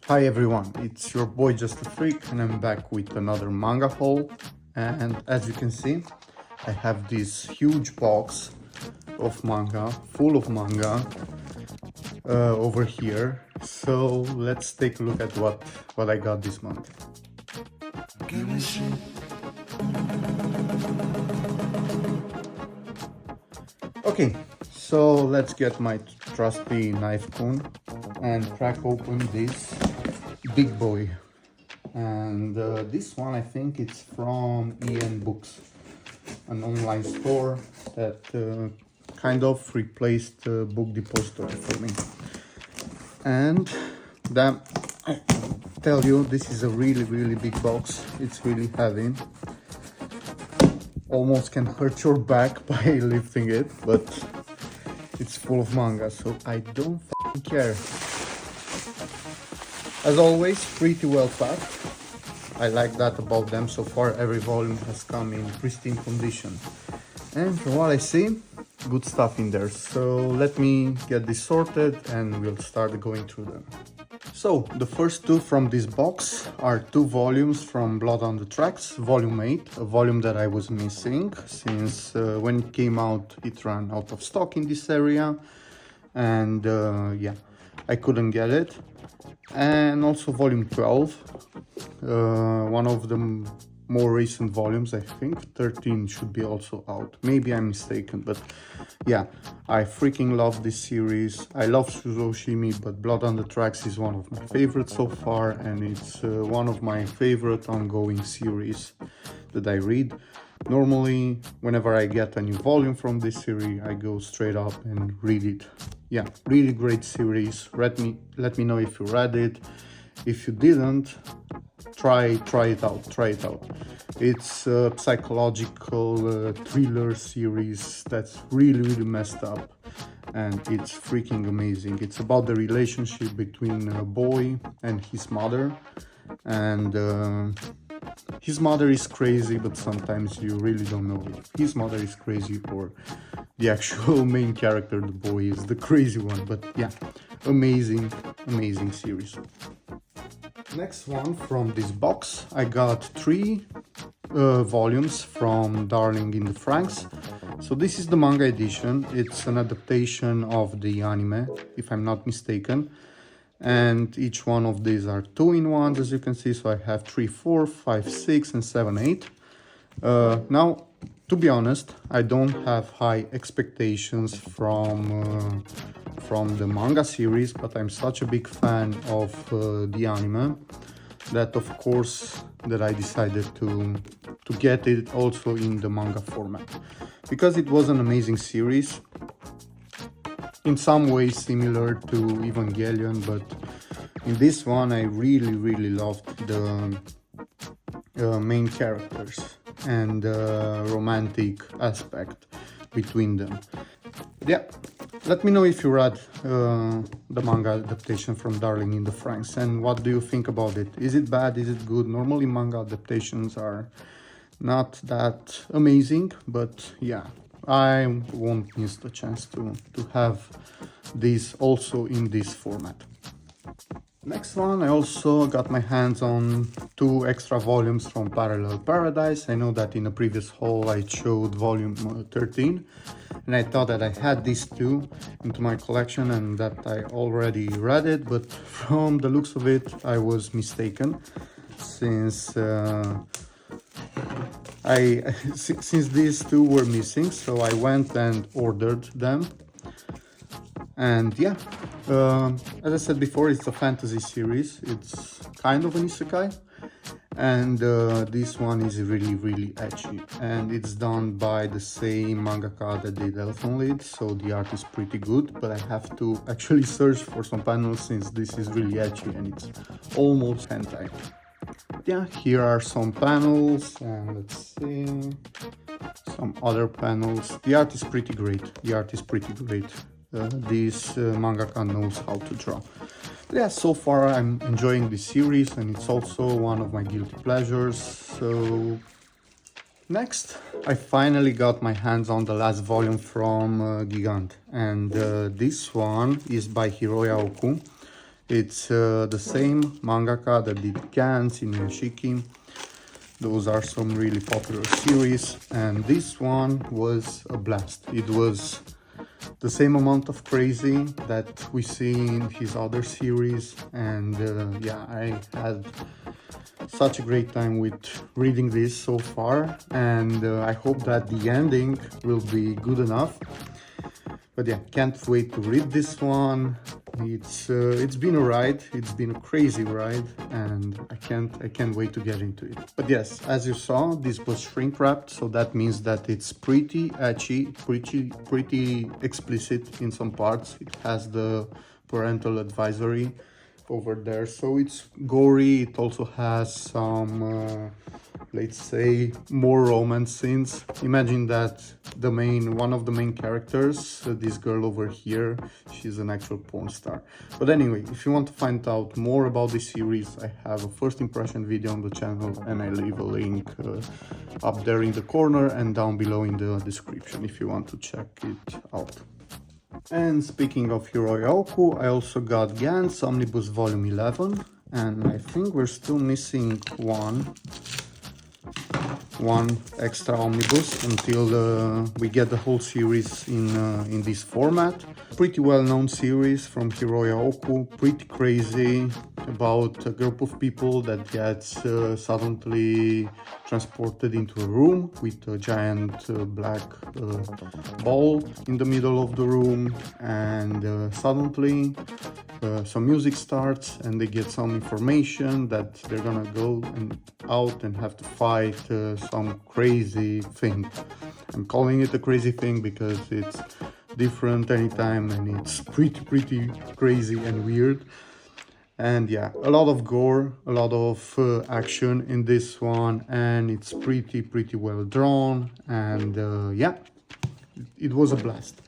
Hi everyone, it's your boy justafreak and I'm back with another manga haul. And as you can see, I have this huge box of manga, full of manga over here. So let's take a look at what I got this month. Okay, so let's get my trusty knife cone and crack open this big boy. And this one, I think it's from EN Books, an online store that kind of replaced Book Depository for me. And then I tell you, this is a really big box. It's really heavy. Almost can hurt your back by lifting it, but it's full of manga, so I don't fucking care. As always, pretty well packed. I like that about them. So far every volume has come in pristine condition, and from what I see, good stuff in there. So let me get this sorted and we'll start going through them. So the first two from this box are two volumes from Blood on the Tracks, volume 8, a volume that I was missing since when it came out it ran out of stock in this area, and yeah, I couldn't get it. And also volume 12, one of the more recent volumes. I think 13 should be also out, maybe I'm mistaken, but yeah, I freaking love this series. I love Suzoshimi, but Blood on the Tracks is one of my favorites so far, and it's one of my favorite ongoing series that I read. Normally, whenever I get a new volume from this series, I go straight up and read it. Yeah, really great series. Let me know if you read it. If you didn't, try it out. It's a psychological thriller series that's really messed up, and it's freaking amazing. It's about the relationship between a boy and his mother, and his mother is crazy, but sometimes you really don't know if his mother is crazy or the actual main character, the boy, is the crazy one. But yeah, amazing series. Next one from this box, I got three volumes from Darling in the Franxx. So this is the manga edition. It's an adaptation of the anime, if I'm not mistaken. And each one of these are 2-in-1s, as you can see. So I have 3, 4, 5, 6, and 7, 8. Now, to be honest, I don't have high expectations from the manga series, but I'm such a big fan of the anime that of course that I decided to get it also in the manga format, because it was an amazing series, in some ways similar to Evangelion, but in this one I really loved the main characters and romantic aspect between them. Yeah, let me know if you read the manga adaptation from Darling in the Franxx, and what do you think about it? Is it bad? Is it good? Normally manga adaptations are not that amazing, but yeah, I won't miss the chance to have this also in this format. Next one, I also got my hands on 2 extra volumes from Parallel Paradise. I know that in a previous haul I showed volume 13, and I thought that I had these 2 into my collection and that I already read it, but from the looks of it I was mistaken, since since these 2 were missing. So I went and ordered them. And yeah, as I said before, it's a fantasy series. It's kind of an isekai, and this one is really edgy, and it's done by the same mangaka that did Elfen Lied, so the art is pretty good, but I have to actually search for some panels since this is really edgy and it's almost hentai. Yeah, here are some panels, and let's see, some other panels. The art is pretty great. This mangaka knows how to draw. But yeah, so far I'm enjoying this series, and it's also one of my guilty pleasures. So next, I finally got my hands on the last volume from Gigant, and this one is by Hiroya Oku, It's the same mangaka that did Gans, Inuyashiki. Those are some really popular series, and this one was a blast. It was the same amount of crazy that we see in his other series, and yeah, I had such a great time with reading this so far, and I hope that the ending will be good enough. But yeah, can't wait to read this one. It's been a ride. It's been a crazy ride, and I can't wait to get into it. But yes, as you saw, this was shrink wrapped, so that means that it's pretty ecchi, pretty explicit in some parts. It has the parental advisory over there, so it's gory. It also has some let's say more romance scenes. Imagine that one of the main characters, this girl over here, she's an actual porn star. But anyway, if you want to find out more about this series, I have a first impression video on the channel, and I leave a link up there in the corner and down below in the description if you want to check it out. And speaking of Hiroyoku, I also got Gans Omnibus Volume 11, and I think we're still missing one extra omnibus until we get the whole series in this format. Pretty well-known series from Hiroyoku, pretty crazy, about a group of people that gets suddenly transported into a room with a giant black ball in the middle of the room, and suddenly some music starts and they get some information that they're gonna go out and have to fight some crazy thing. I'm calling it a crazy thing because it's different anytime, and it's pretty crazy and weird. And yeah, a lot of gore, a lot of action in this one, and it's pretty well drawn, and yeah, it was a blast.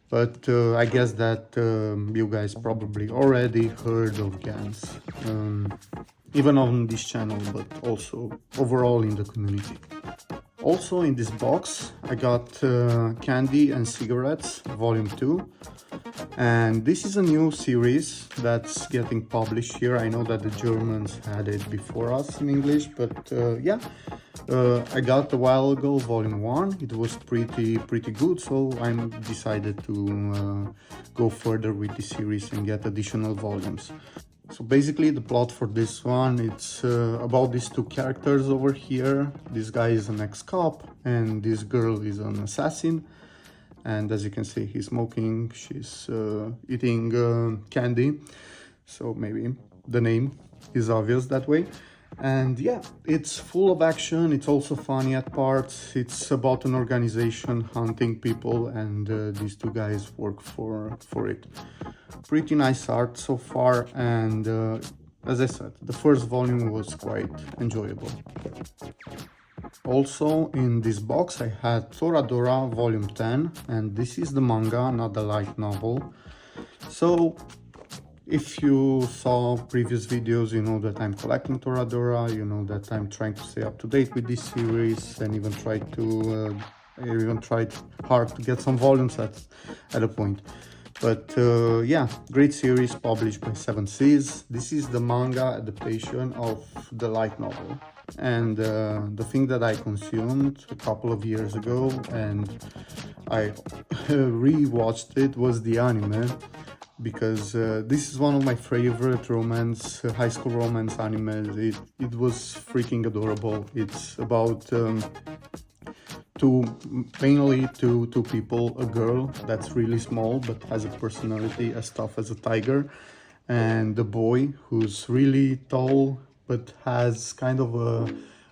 But I guess that you guys probably already heard of Gans, even on this channel, but also overall in the community. Also in this box I got Candy and Cigarettes Volume 2, and this is a new series that's getting published here. I know that the Germans had it before us in English, but yeah, I got a while ago Volume 1. It was pretty good, so I decided to go further with the series and get additional volumes. So basically the plot for this one, it's about these two characters over here. This guy is an ex-cop and this girl is an assassin. And as you can see, he's smoking, she's eating candy. So maybe the name is obvious that way. And yeah, it's full of action. It's also funny at parts. It's about an organization hunting people, and these two guys work for it. Pretty nice art so far, and as I said, the first volume was quite enjoyable. Also in this box I had Toradora Volume 10, and this is the manga, not the light novel. So if you saw previous videos, you know that I'm collecting Toradora, you know that I'm trying to stay up to date with this series, and even tried hard to get some volumes at a point. But yeah, great series published by 7 Seas. This is the manga adaptation of the light novel. And the thing that I consumed a couple of years ago and I re-watched it was the anime, because this is one of my favorite high school romance animes. It was freaking adorable. It's about mainly two people, a girl that's really small but has a personality as tough as a tiger, and a boy who's really tall but has kind of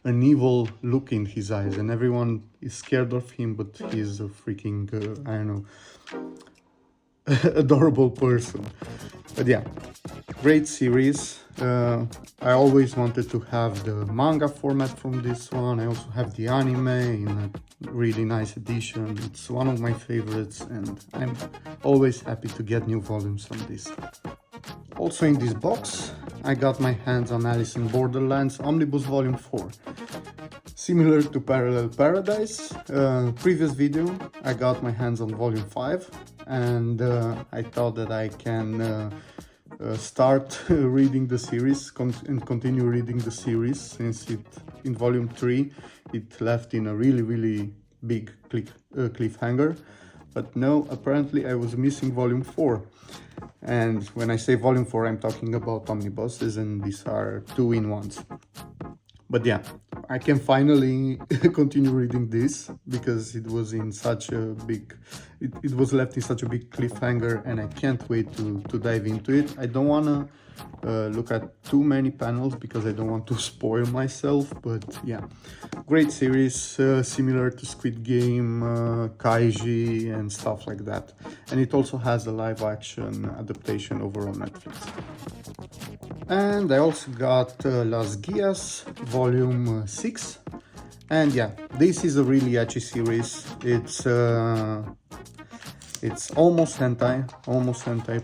an evil look in his eyes, and everyone is scared of him, but he's a freaking I don't know, adorable person. But yeah, great series. I always wanted to have the manga format from this one. I also have the anime in a really nice edition. It's one of my favorites, and I'm always happy to get new volumes from this. Also in this box I got my hands on Alice in Borderlands Omnibus Volume 4. Similar to Parallel Paradise, previous video, I got my hands on Volume 5, and I thought that I can start reading the series and continue reading the series, since it in volume 3 it left in a really big cliffhanger. But no, apparently I was missing volume 4. And when I say volume 4, I'm talking about omnibuses, and these are 2-in-1s. But yeah, I can finally continue reading this, because it was in such a big, it was left in such a big cliffhanger, and I can't wait to dive into it. I don't want to look at too many panels because I don't want to spoil myself, but yeah, great series, similar to Squid Game, Kaiji and stuff like that. And it also has a live action adaptation over on Netflix. And I also got Lasgas volume 6, and yeah, this is a really ecchi series. It's almost hentai,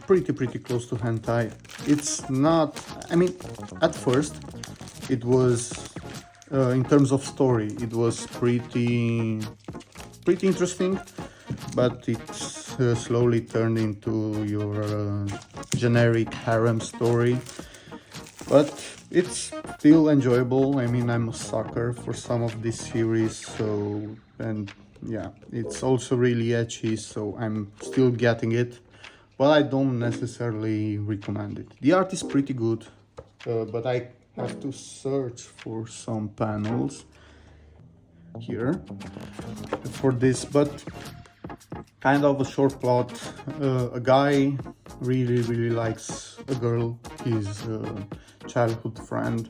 pretty close to hentai. It's not, I mean, at first it was, in terms of story, it was pretty interesting, but it slowly turned into your generic harem story. But it's still enjoyable. I mean, I'm a sucker for some of this series, so, and yeah, it's also really ecchi, so I'm still getting it, but I don't necessarily recommend it. The art is pretty good, but I have to search for some panels here for this. But kind of a short plot. A guy really likes a girl, his childhood friend,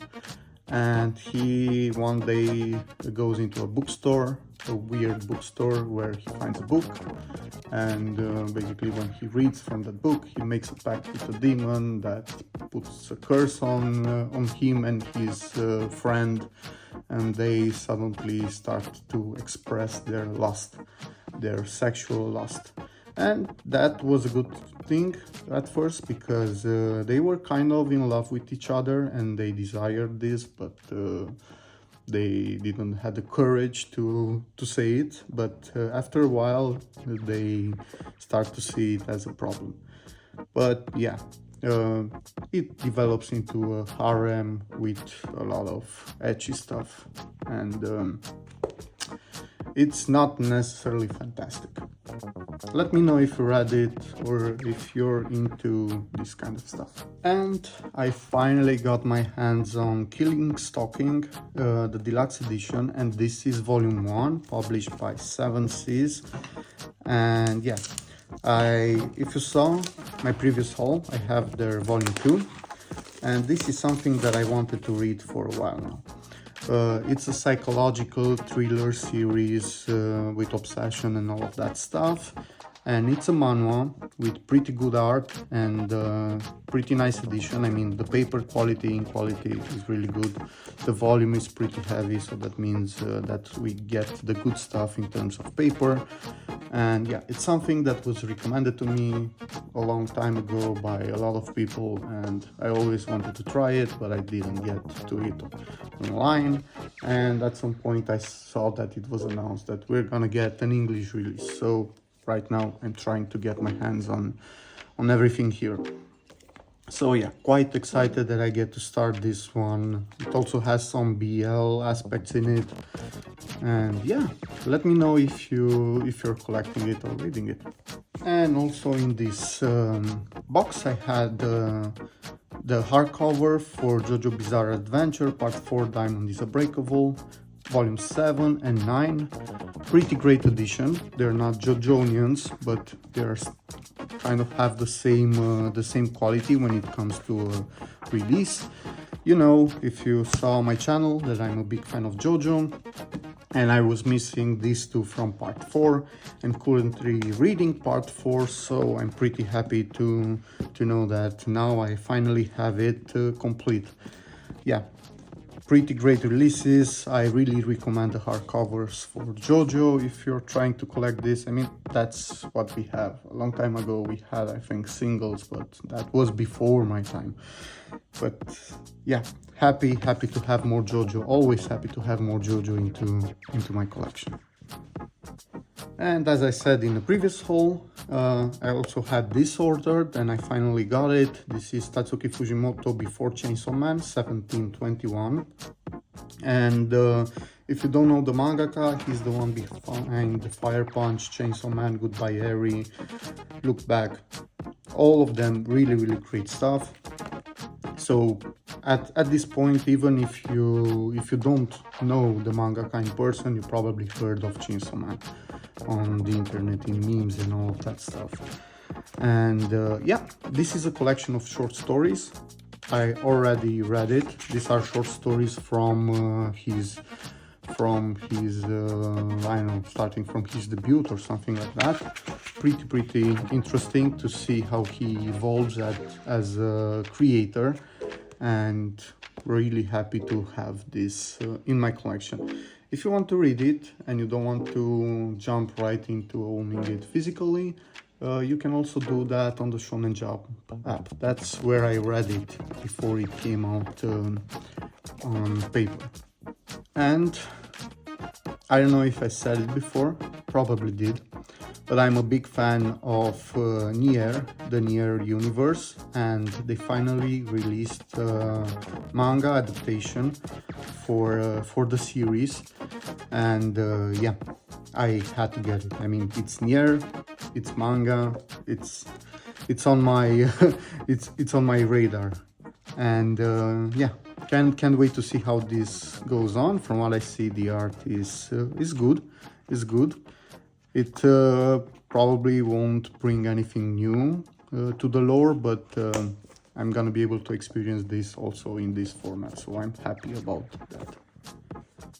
and he one day goes into a bookstore, a weird bookstore, where he finds a book, and basically when he reads from that book, he makes a pact with a demon that puts a curse on him and his friend, and they suddenly start to express their lust, their sexual lust. And that was a good thing at first, because they were kind of in love with each other and they desired this, but they didn't have the courage to say it. But after a while they start to see it as a problem. But yeah, it develops into a harem with a lot of ecchi stuff, and it's not necessarily fantastic. Let me know if you read it or if you're into this kind of stuff. And I finally got my hands on Killing Stalking, the deluxe edition, and this is volume 1, published by 7 Seas. And yeah, if you saw my previous haul, I have their volume 2, and this is something that I wanted to read for a while now. It's a psychological thriller series with obsession and all of that stuff, and it's a manhwa with pretty good art and pretty nice edition. I mean, the paper quality is really good. The volume is pretty heavy, so that means that we get the good stuff in terms of paper. And yeah, it's something that was recommended to me a long time ago by a lot of people, and I always wanted to try it, but I didn't get to it online. And at some point I saw that it was announced that we're gonna get an English release, so right now I'm trying to get my hands on everything here. So yeah, quite excited that I get to start this one. It also has some BL aspects in it, and yeah, let me know if you're collecting it or reading it. And also in this box I had the hardcover for Jojo Bizarre Adventure Part 4 Diamond is Unbreakable, Volume 7 and 9. Pretty great edition. They're not Jojonians, but they're kind of have the same quality when it comes to release. You know, if you saw my channel, that I'm a big fan of Jojo, and I was missing these two from part 4 and currently reading part 4, so I'm pretty happy to know that now I finally have it complete. Yeah, pretty great releases. I really recommend the hardcovers for Jojo if you're trying to collect this. I mean, that's what we have. A long time ago we had, I think, singles, but that was before my time. But yeah, happy to have more Jojo. Always happy to have more Jojo into my collection. And as I said in the previous haul, I also had this ordered and I finally got it. This is Tatsuki Fujimoto Before Chainsaw Man 1721. And if you don't know the mangaka, he's the one behind the Fire Punch, Chainsaw Man, Goodbye Eri, Look Back. All of them really great stuff. So at this point, even if you don't know the mangaka in person, you probably heard of Chainsaw Man on the internet in memes and all of that stuff. And yeah, this is a collection of short stories. I already read it. These are short stories from his I don't know, starting from his debut or something like that. Pretty interesting to see how he evolves as a creator, and really happy to have this in my collection. If you want to read it and you don't want to jump right into owning it physically, you can also do that on the Shonen Jump app. That's where I read it before it came out on paper. And I don't know if I said it before, probably did, but I'm a big fan of Nier, the Nier universe, and they finally released manga adaptation for the series, and yeah, I had to get it. I mean, it's Nier, it's manga, it's on my it's on my radar, and yeah, can't wait to see how this goes on. From what I see, the art is good. It probably won't bring anything new to the lore, but I'm gonna be able to experience this also in this format, so I'm happy about that.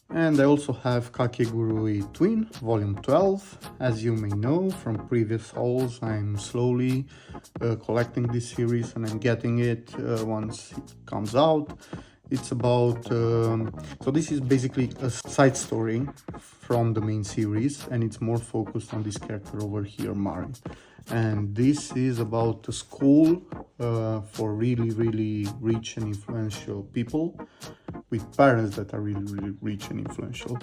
And I also have Kakeiguru Twin, Volume 12. As you may know from previous hauls, I'm slowly collecting this series, and I'm getting it once it comes out. It's about, so this is basically a side story from the main series, and it's more focused on this character over here, Mari. And this is about a school for really rich and influential people, with parents that are really rich and influential.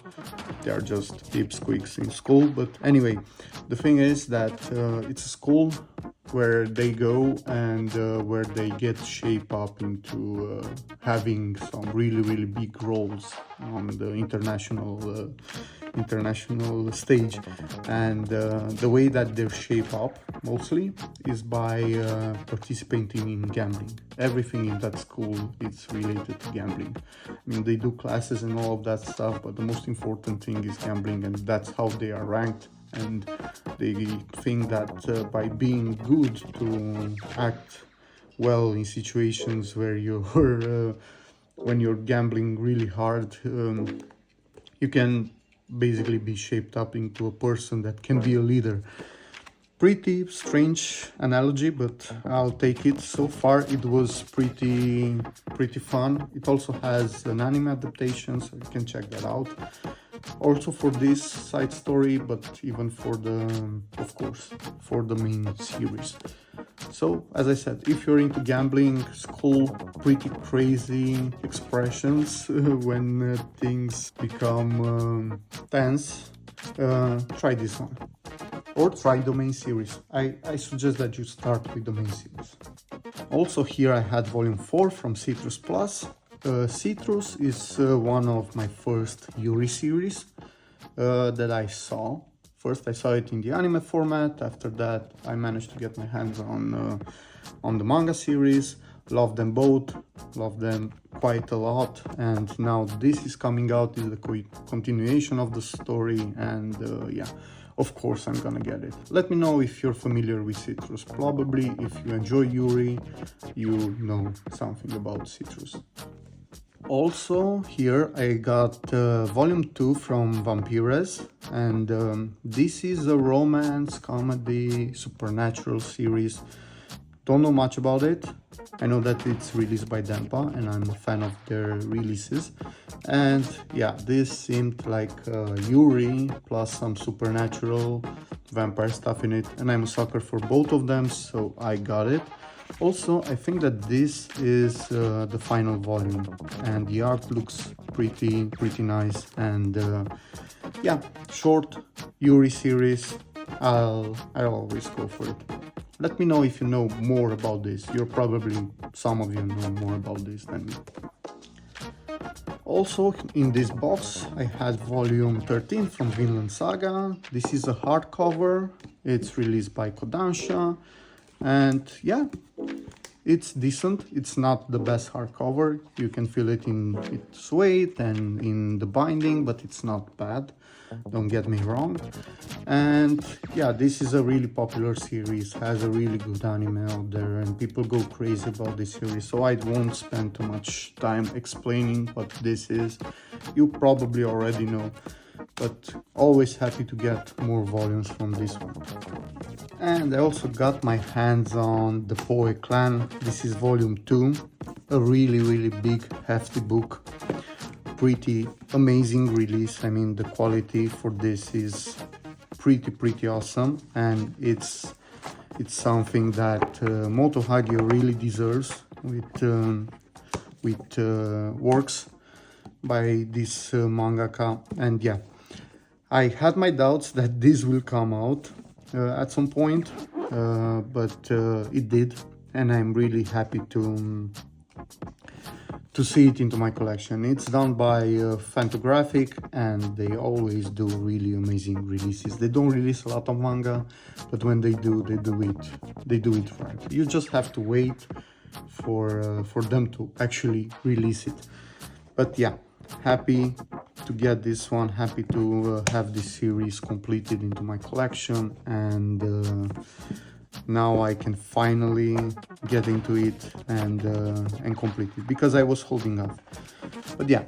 They are just pipsqueaks in school. But anyway, the thing is that it's a school where they go and where they get shaped up into having some really big roles on the international stage. And the way that they're shaped up mostly is by participating in gambling. Everything in that school is related to gambling. I mean, they do classes and all of that stuff, but the most important thing is gambling, and that's how they are ranked. And they think that by being good to act well in situations where you're when you're gambling really hard, you can basically be shaped up into a person that can be a leader. Pretty strange analogy, but I'll take it. So far it was pretty fun. It also has an anime adaptation, so you can check that out. Also for this side story, but even for of course, for the main series. So, as I said, if you're into gambling, school, pretty crazy expressions when things become tense, try this one. Or try the main series. I suggest that you start with the main series. Also here I had volume 4 from Citrus Plus. Citrus is one of my first Yuri series that I saw. First I saw it in the anime format, after that I managed to get my hands on the manga series. Love them both, love them quite a lot, and now this is coming out, is the continuation of the story, and yeah, of course I'm gonna get it. Let me know if you're familiar with Citrus. Probably if you enjoy Yuri, you know something about Citrus. Also here I got volume 2 from Vampires, and this is a romance comedy supernatural series. Don't know much about it. I know that it's released by Dempa and I'm a fan of their releases, and yeah, this seemed like Yuri plus some supernatural vampire stuff in it, and I'm a sucker for both of them, so I got it. Also, I think that this is the final volume, and the art looks pretty nice, and yeah, short, Yuri series, I'll always go for it. Let me know if you know more about this. Some of you know more about this than me. Also, in this box, I had volume 13 from Vland Saga. This is a hardcover. It's released by Kodansha. And yeah, it's decent. It's not the best hardcover. You can feel it in its weight and in the binding, but it's not bad. Don't get me wrong. And yeah, this is a really popular series, has a really good anime out there, and people go crazy about this series, so I won't spend too much time explaining what this is. You probably already know, but always happy to get more volumes from this one. And I also got my hands on the Poy Clan. This is volume 2, a really big hefty book. Pretty amazing release. I mean, the quality for this is pretty awesome, and it's something that Moto Hagio really deserves with works by this mangaka. And yeah, I had my doubts that this will come out at some point, but it did, and I'm really happy to see it into my collection. It's done by Fantagraphic, and they always do really amazing releases. They don't release a lot of manga, but when they do it right. You just have to wait for them to actually release it. But yeah, happy to get this one, happy to have this series completed into my collection, and now I can finally get into it and complete it, because I was holding off. But yeah,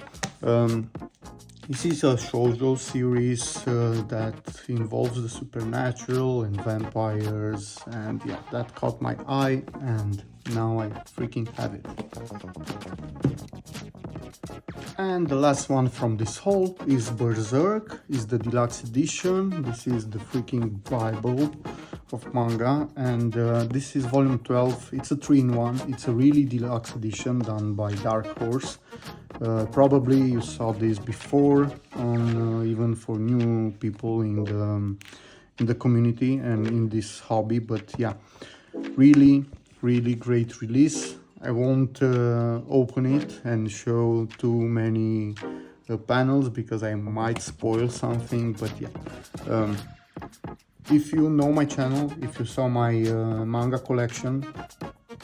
this is a shoujo series that involves the supernatural and vampires, and yeah, that caught my eye, and now I freaking have it. And the last one from this haul is Berserk, is the deluxe edition. This is the freaking Bible of manga, and this is volume 12. It's a 3-in-1. It's a really deluxe edition done by Dark Horse. Probably you saw this before on even for new people in the community and in this hobby, but yeah, really great release. I won't open it and show too many panels because I might spoil something, but yeah. If you know my channel, if you saw my manga collection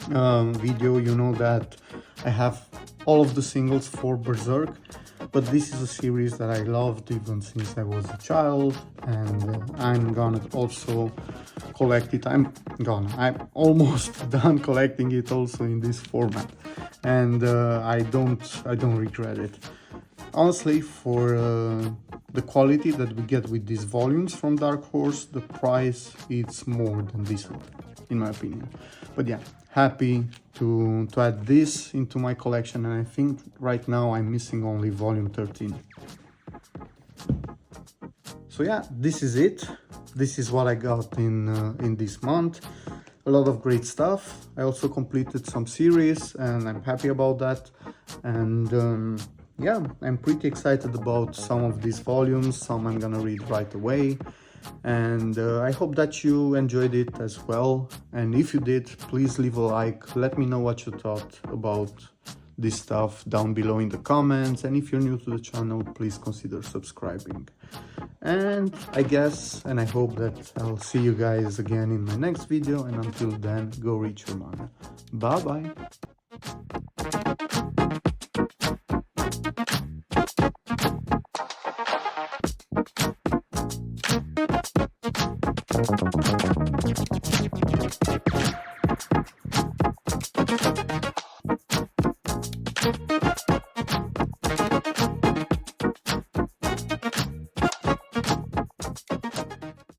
video, you know that I have all of the singles for Berserk, but this is a series that I loved even since I was a child, and I'm gonna also collect it. I'm almost done collecting it also in this format, and I don't regret it. Honestly, for the quality that we get with these volumes from Dark Horse, the price it's more than decent, in my opinion. But yeah, happy to add this into my collection, and I think right now I'm missing only volume 13. So yeah, this is it. This is what I got in this month. A lot of great stuff. I also completed some series, and I'm happy about that. And yeah, I'm pretty excited about some of these volumes. Some I'm gonna read right away, and I hope that you enjoyed it as well. And if you did, please leave a like. Let me know what you thought about this stuff down below in the comments, and if you're new to the channel, please consider subscribing. And I guess, and I hope that I'll see you guys again in my next video, and until then, go read your manga. Bye bye.